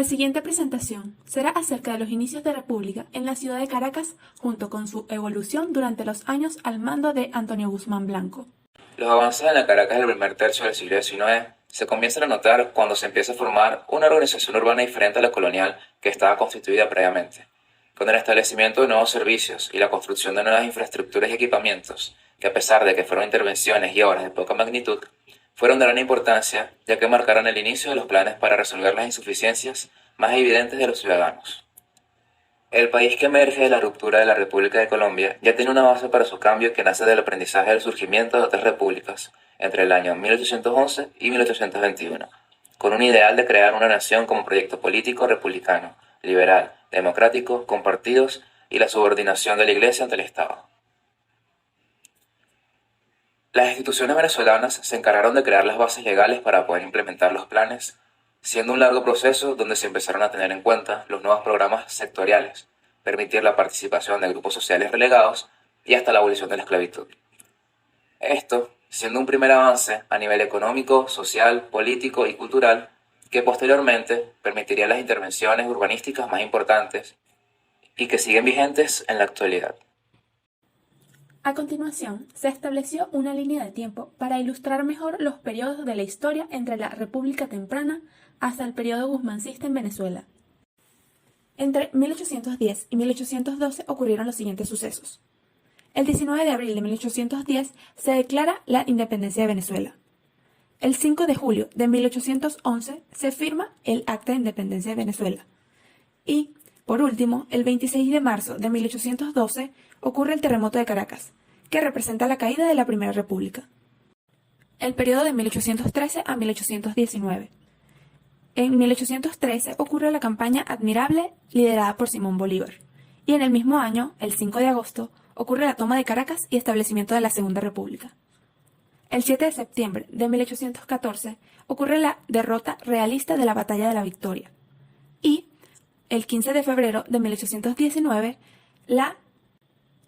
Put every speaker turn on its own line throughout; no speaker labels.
siguiente presentación será acerca de los inicios de República en la ciudad de Caracas junto con su evolución durante los años al mando de Antonio Guzmán Blanco.
Los avances en la Caracas del primer tercio del siglo XIX se comienzan a notar cuando se empieza a formar una organización urbana diferente a la colonial que estaba constituida previamente, con el establecimiento de nuevos servicios y la construcción de nuevas infraestructuras y equipamientos, que a pesar de que fueron intervenciones y obras de poca magnitud, fueron de gran importancia ya que marcaron el inicio de los planes para resolver las insuficiencias más evidentes de los ciudadanos. El país que emerge de la ruptura de la República de Colombia ya tiene una base para su cambio que nace del aprendizaje del surgimiento de otras repúblicas entre el año 1811 y 1821, con un ideal de crear una nación como proyecto político republicano, liberal, democrático, con partidos y la subordinación de la Iglesia ante el Estado. Las instituciones venezolanas se encargaron de crear las bases legales para poder implementar los planes, siendo un largo proceso donde se empezaron a tener en cuenta los nuevos programas sectoriales, permitir la participación de grupos sociales relegados y hasta la abolición de la esclavitud. Esto siendo un primer avance a nivel económico, social, político y cultural que posteriormente permitiría las intervenciones urbanísticas más importantes y que siguen vigentes en la actualidad.
A continuación, se estableció una línea de tiempo para ilustrar mejor los periodos de la historia entre la República temprana hasta el periodo guzmancista en Venezuela. Entre 1810 y 1812 ocurrieron los siguientes sucesos. El 19 de abril de 1810 se declara la independencia de Venezuela. El 5 de julio de 1811 se firma el Acta de Independencia de Venezuela. Y, por último, el 26 de marzo de 1812 ocurre el terremoto de Caracas, que representa la caída de la Primera República. El periodo de 1813 a 1819. En 1813 ocurre la campaña Admirable liderada por Simón Bolívar. Y en el mismo año, el 5 de agosto, ocurre la toma de Caracas y establecimiento de la Segunda República. El 7 de septiembre de 1814 ocurre la derrota realista de la Batalla de la Victoria. Y el 15 de febrero de 1819, la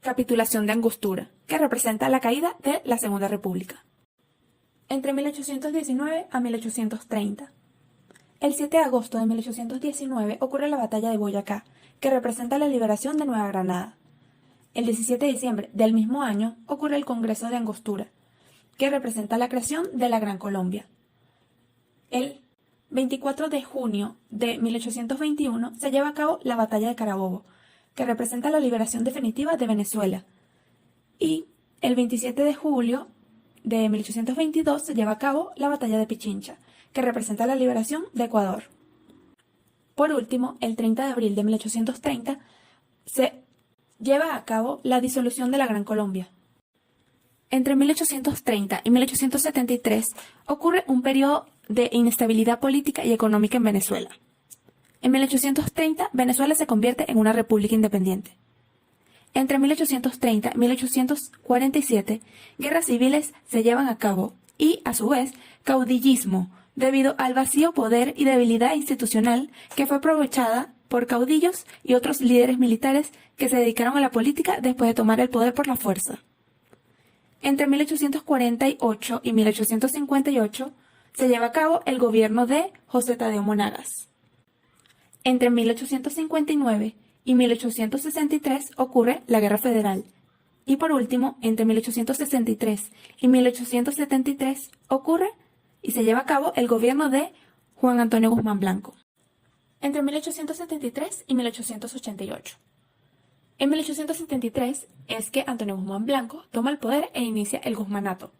capitulación de Angostura, que representa la caída de la Segunda República. Entre 1819 a 1830. El 7 de agosto de 1819 ocurre la Batalla de Boyacá, que representa la liberación de Nueva Granada. El 17 de diciembre del mismo año ocurre el Congreso de Angostura, que representa la creación de la Gran Colombia. El 24 de junio de 1821 se lleva a cabo la Batalla de Carabobo, que representa la liberación definitiva de Venezuela. Y el 27 de julio de 1822 se lleva a cabo la Batalla de Pichincha, que representa la liberación de Ecuador. Por último, el 30 de abril de 1830 se lleva a cabo la disolución de la Gran Colombia. Entre 1830 y 1873 ocurre un periodo de inestabilidad política y económica en Venezuela. En 1830, Venezuela se convierte en una república independiente. Entre 1830 y 1847, guerras civiles se llevan a cabo y, a su vez, caudillismo, debido al vacío poder y debilidad institucional que fue aprovechada por caudillos y otros líderes militares que se dedicaron a la política después de tomar el poder por la fuerza. Entre 1848 y 1858 se lleva a cabo el gobierno de José Tadeo Monagas. Entre 1859 y 1863 ocurre la Guerra Federal. Y por último, entre 1863 y 1873 ocurre y se lleva a cabo el gobierno de Juan Antonio Guzmán Blanco. Entre 1873 y 1888. En 1873 es que Antonio Guzmán Blanco toma el poder e inicia el Guzmanato.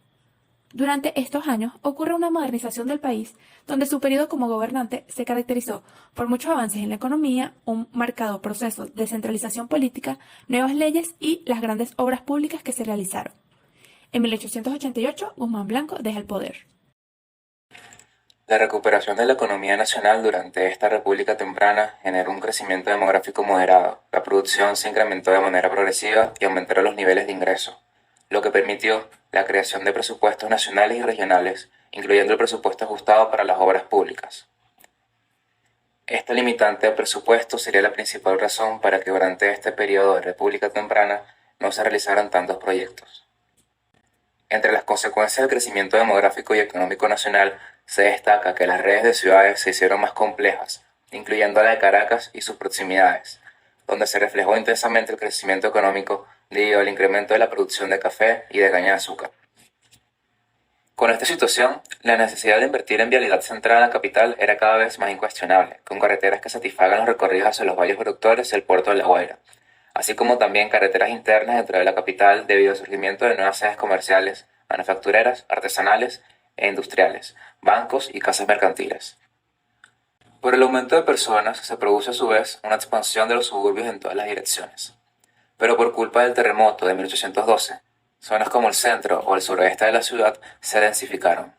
Durante estos años ocurre una modernización del país, donde su periodo como gobernante se caracterizó por muchos avances en la economía, un marcado proceso de centralización política, nuevas leyes y las grandes obras públicas que se realizaron. En 1888, Guzmán Blanco deja el poder.
La recuperación de la economía nacional durante esta república temprana generó un crecimiento demográfico moderado. La producción se incrementó de manera progresiva y aumentaron los niveles de ingreso, lo que permitió la creación de presupuestos nacionales y regionales, incluyendo el presupuesto ajustado para las obras públicas. Esta limitante de presupuesto sería la principal razón para que durante este periodo de república temprana no se realizaran tantos proyectos. Entre las consecuencias del crecimiento demográfico y económico nacional se destaca que las redes de ciudades se hicieron más complejas incluyendo la de Caracas y sus proximidades, donde se reflejó intensamente el crecimiento económico debido al incremento de la producción de café y de caña de azúcar. Con esta situación, la necesidad de invertir en vialidad central en la capital era cada vez más incuestionable, con carreteras que satisfagan los recorridos hacia los valles productores y el puerto de La Guaira, así como también carreteras internas dentro de la capital debido al surgimiento de nuevas sedes comerciales, manufactureras, artesanales e industriales, bancos y casas mercantiles. Por el aumento de personas se produce a su vez una expansión de los suburbios en todas las direcciones. Pero por culpa del terremoto de 1812, zonas como el centro o el suroeste de la ciudad se densificaron.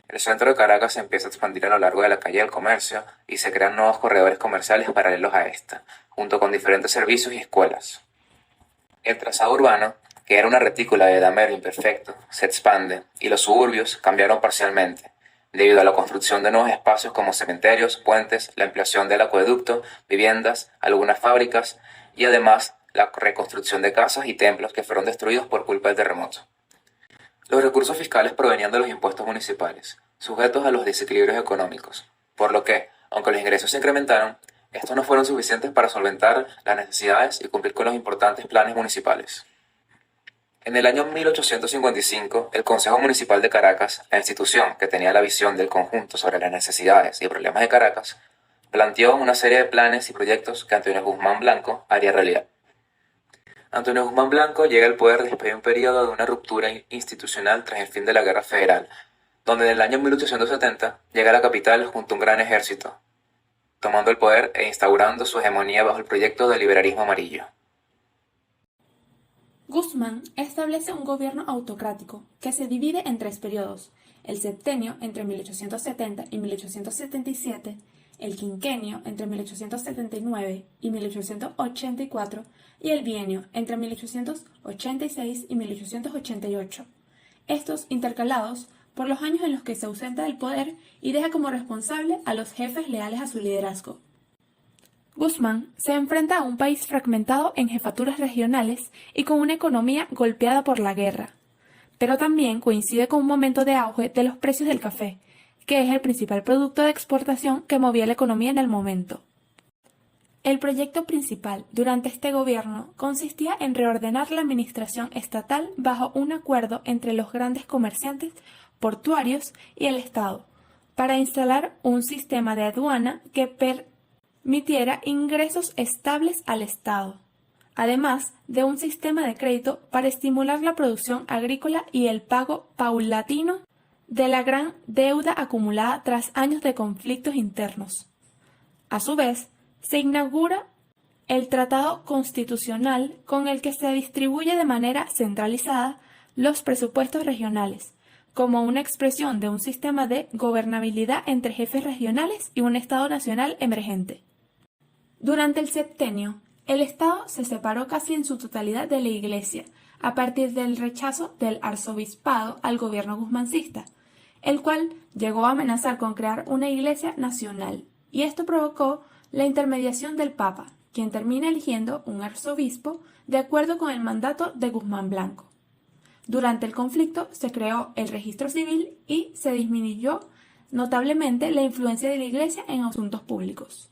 El centro de Caracas se empieza a expandir a lo largo de la calle del Comercio y se crean nuevos corredores comerciales paralelos a esta, junto con diferentes servicios y escuelas. El trazado urbano, que era una retícula de damero imperfecto, se expande y los suburbios cambiaron parcialmente, debido a la construcción de nuevos espacios como cementerios, puentes, la ampliación del acueducto, viviendas, algunas fábricas y además la reconstrucción de casas y templos que fueron destruidos por culpa del terremoto. Los recursos fiscales provenían de los impuestos municipales, sujetos a los desequilibrios económicos, por lo que, aunque los ingresos se incrementaron, estos no fueron suficientes para solventar las necesidades y cumplir con los importantes planes municipales. En el año 1855, el Consejo Municipal de Caracas, la institución que tenía la visión del conjunto sobre las necesidades y problemas de Caracas, planteó una serie de planes y proyectos que Antonio Guzmán Blanco haría realidad. Antonio Guzmán Blanco llega al poder después de un periodo de una ruptura institucional tras el fin de la Guerra Federal, donde en el año 1870 llega a la capital junto a un gran ejército, tomando el poder e instaurando su hegemonía bajo el proyecto del liberalismo amarillo.
Guzmán establece un gobierno autocrático que se divide en 3 periodos: el septenio entre 1870 y 1877, el quinquenio entre 1879 y 1884 y el bienio entre 1886 y 1888, estos intercalados por los años en los que se ausenta del poder y deja como responsable a los jefes leales a su liderazgo. Guzmán se enfrenta a un país fragmentado en jefaturas regionales y con una economía golpeada por la guerra, pero también coincide con un momento de auge de los precios del café, que es el principal producto de exportación que movía la economía en el momento. El proyecto principal durante este gobierno consistía en reordenar la administración estatal bajo un acuerdo entre los grandes comerciantes portuarios y el Estado, para instalar un sistema de aduana que permitiera ingresos estables al Estado, además de un sistema de crédito para estimular la producción agrícola y el pago paulatino de la gran deuda acumulada tras años de conflictos internos. A su vez, se inaugura el Tratado Constitucional con el que se distribuye de manera centralizada los presupuestos regionales, como una expresión de un sistema de gobernabilidad entre jefes regionales y un Estado nacional emergente. Durante el septenio, el Estado se separó casi en su totalidad de la Iglesia, a partir del rechazo del arzobispado al gobierno guzmancista, el cual llegó a amenazar con crear una Iglesia nacional, y esto provocó la intermediación del Papa, quien termina eligiendo un arzobispo de acuerdo con el mandato de Guzmán Blanco. Durante el conflicto se creó el registro civil y se disminuyó notablemente la influencia de la Iglesia en asuntos públicos.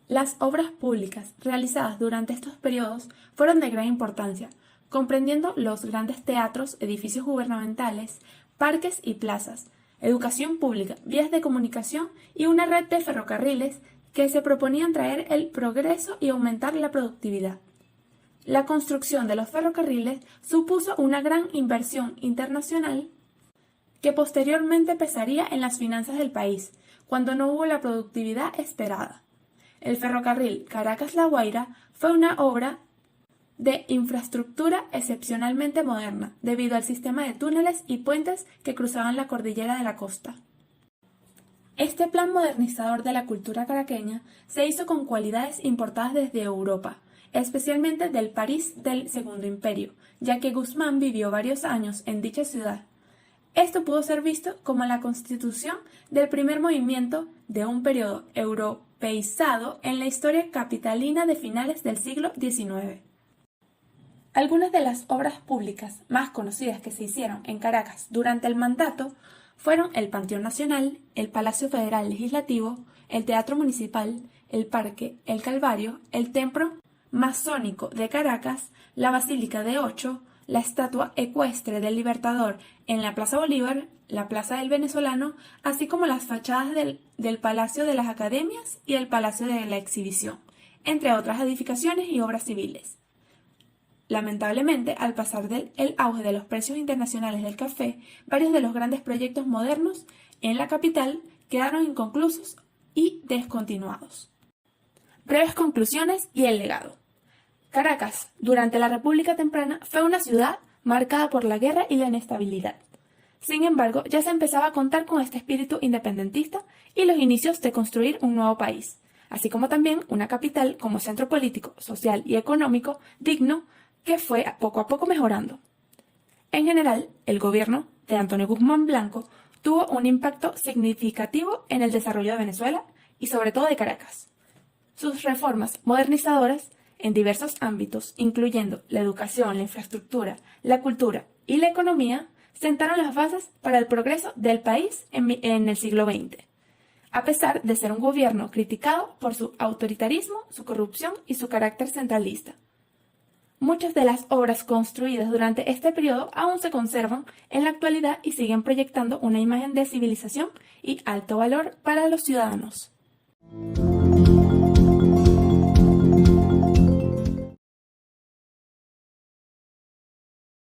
Las obras públicas realizadas durante estos periodos fueron de gran importancia, comprendiendo los grandes teatros, edificios gubernamentales, parques y plazas, educación pública, vías de comunicación y una red de ferrocarriles que se proponían traer el progreso y aumentar la productividad. La construcción de los ferrocarriles supuso una gran inversión internacional que posteriormente pesaría en las finanzas del país, cuando no hubo la productividad esperada. El ferrocarril Caracas-La Guaira fue una obra de infraestructura excepcionalmente moderna, debido al sistema de túneles y puentes que cruzaban la cordillera de la costa. Este plan modernizador de la cultura caraqueña se hizo con cualidades importadas desde Europa, especialmente del París del Segundo Imperio, ya que Guzmán vivió varios años en dicha ciudad. Esto pudo ser visto como la constitución del primer movimiento de un periodo europeizado en la historia capitalina de finales del siglo XIX. Algunas de las obras públicas más conocidas que se hicieron en Caracas durante el mandato fueron el Panteón Nacional, el Palacio Federal Legislativo, el Teatro Municipal, el Parque El Calvario, el Templo Masónico de Caracas, la Basílica de Ocho, la estatua ecuestre del Libertador en la Plaza Bolívar, la Plaza del Venezolano, así como las fachadas del Palacio de las Academias y el Palacio de la Exhibición, entre otras edificaciones y obras civiles. Lamentablemente, al pasar el auge de los precios internacionales del café, varios de los grandes proyectos modernos en la capital quedaron inconclusos y descontinuados. Breves conclusiones y el legado. Caracas, durante la República Temprana, fue una ciudad marcada por la guerra y la inestabilidad. Sin embargo, ya se empezaba a contar con este espíritu independentista y los inicios de construir un nuevo país, así como también una capital como centro político, social y económico digno que fue poco a poco mejorando. En general, el gobierno de Antonio Guzmán Blanco tuvo un impacto significativo en el desarrollo de Venezuela y sobre todo de Caracas. Sus reformas modernizadoras en diversos ámbitos, incluyendo la educación, la infraestructura, la cultura y la economía, sentaron las bases para el progreso del país en el siglo XX, a pesar de ser un gobierno criticado por su autoritarismo, su corrupción y su carácter centralista. Muchas de las obras construidas durante este periodo aún se conservan en la actualidad y siguen proyectando una imagen de civilización y alto valor para los ciudadanos.